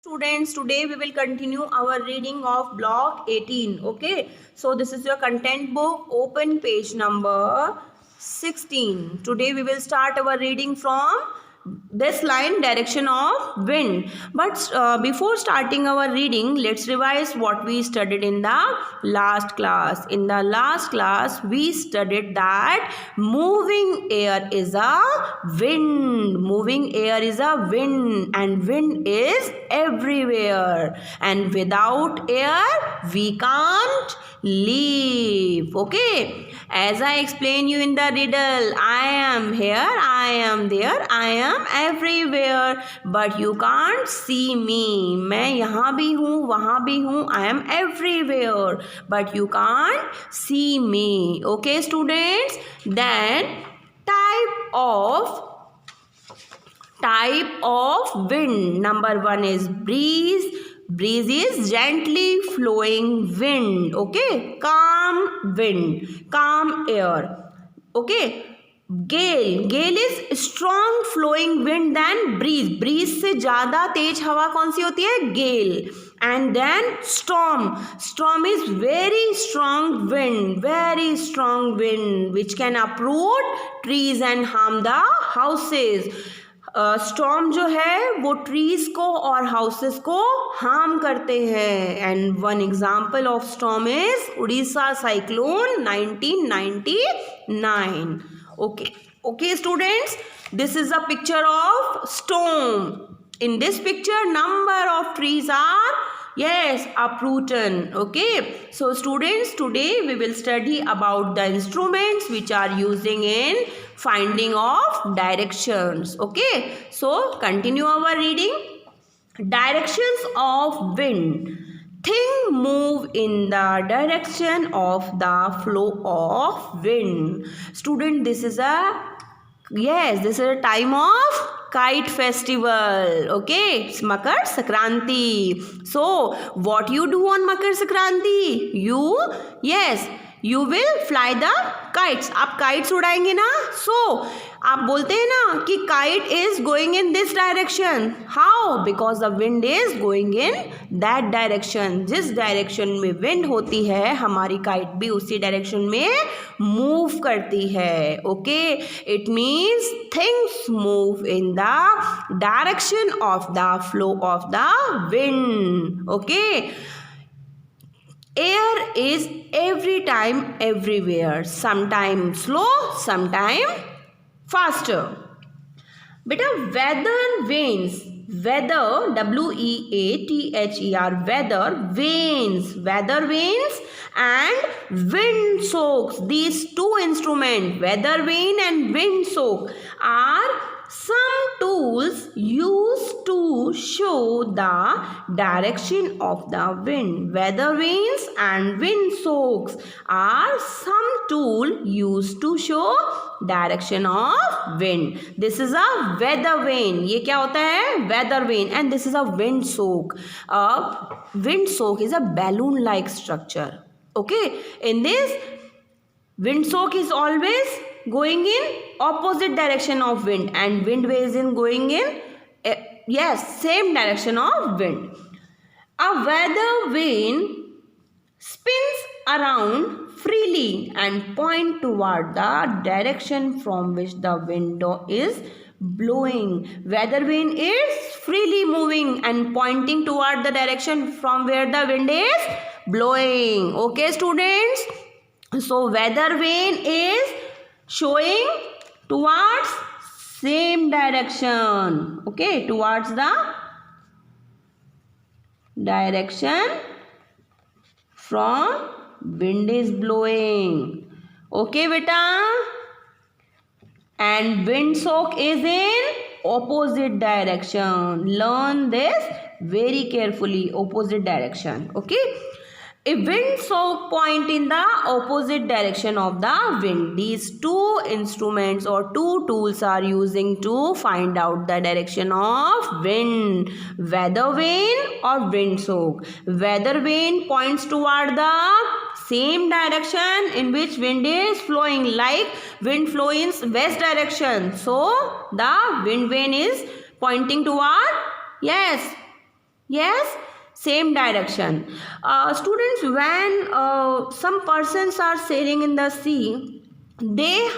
Students, today we will continue our reading of block 18. Okay, so this is your content book. Open page number 16. Today we will start our reading from this line, direction of wind. But before starting our reading, let's revise what we studied in the last class. In the last class we studied that moving air is a wind. Moving air is a wind, and wind is everywhere, and without air we can't live. Okay, as I explain you in the riddle, I am here, I am there, I am everywhere, but you can't see me. मैं यहाँ भी हूँ, वहाँ भी हूँ, I am everywhere, but you can't see me. Okay, students. Then type of wind. Number one is breeze. Breeze is gently flowing wind. Okay, calm wind, calm air. Okay, gale is strong flowing wind than breeze. Breeze से ज़्यादा तेज हवा कौन सी होती है? gale. And then storm is very strong wind which can uproot trees and harm the houses. Storm जो है वो trees को और हाउसेस को हार्म करते हैं. And one example of storm is Orissa cyclone 1999. Okay students, this is a picture of storm. In this picture number of trees are uprooted. Okay, so students, today we will study about the instruments which are using in finding of directions. Okay, so continue our reading. Directions of wind. Thing move in the direction of the flow of wind. Student, this is a time of kite festival. Okay, it's Makar Sankranti. So what you do on Makar Sankranti? You will fly the kites. आप kites उड़ाएंगे ना? So आप बोलते हैं ना कि kite is going in this direction. How? Because the wind is going in that direction. जिस direction में wind होती है हमारी kite भी उसी direction में move करती है. Okay, it means things move in the direction of the flow of the wind. Okay, air is every time everywhere, sometime slow, sometime faster. Beta, weather vanes. Weather, WEATHER, weather vanes and wind soaks. These two instruments, weather vane and wind soak, are some tools used to show the direction of the wind. Weather vanes and wind soaks are some tool used to show direction of wind. This is a weather vane. ये क्या होता है? Weather vane. And this is a wind soak. Wind soak is a balloon like structure. Okay, in this wind soak is always going in opposite direction of wind, and wind wave is going in same direction of wind. A weather vane spins around freely and point toward the direction from which the wind is blowing. Weather vane is freely moving and pointing toward the direction from where the wind is blowing. Okay students, so weather vane is showing towards same direction. Okay, towards the direction from wind is blowing. Okay beta, and wind soak is in opposite direction. Learn this very carefully. Opposite direction. Okay, a wind soak point in the opposite direction of the wind. These two instruments or two tools are using to find out the direction of wind. Weather vane or wind soak. Weather vane points toward the same direction in which wind is flowing, like wind flow in west direction. So the wind vane is pointing toward Yes, same direction. Students, when some persons are sailing in the sea, they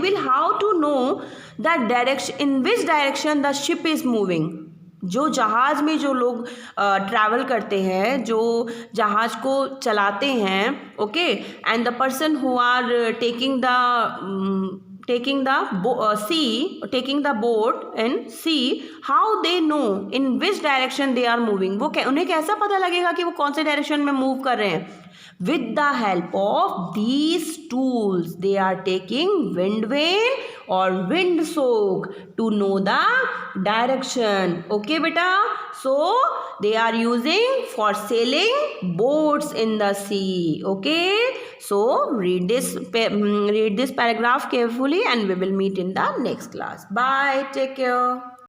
will how to know that direction, in which direction the ship is moving. जो जहाज में जो लोग travel करते हैं, जो जहाज को चलाते हैं, okay, and the person who are taking the boat and sea, how they know in which direction they are moving. वो उन्हें कैसा पता लगेगा कि वो कौन से डायरेक्शन में मूव कर रहे हैं? With the help of these tools, they are taking wind vane or windsock to know the direction. Okay beta, so they are using for sailing boats in the sea. Okay, so read this paragraph carefully and we will meet in the next class. Bye, take care.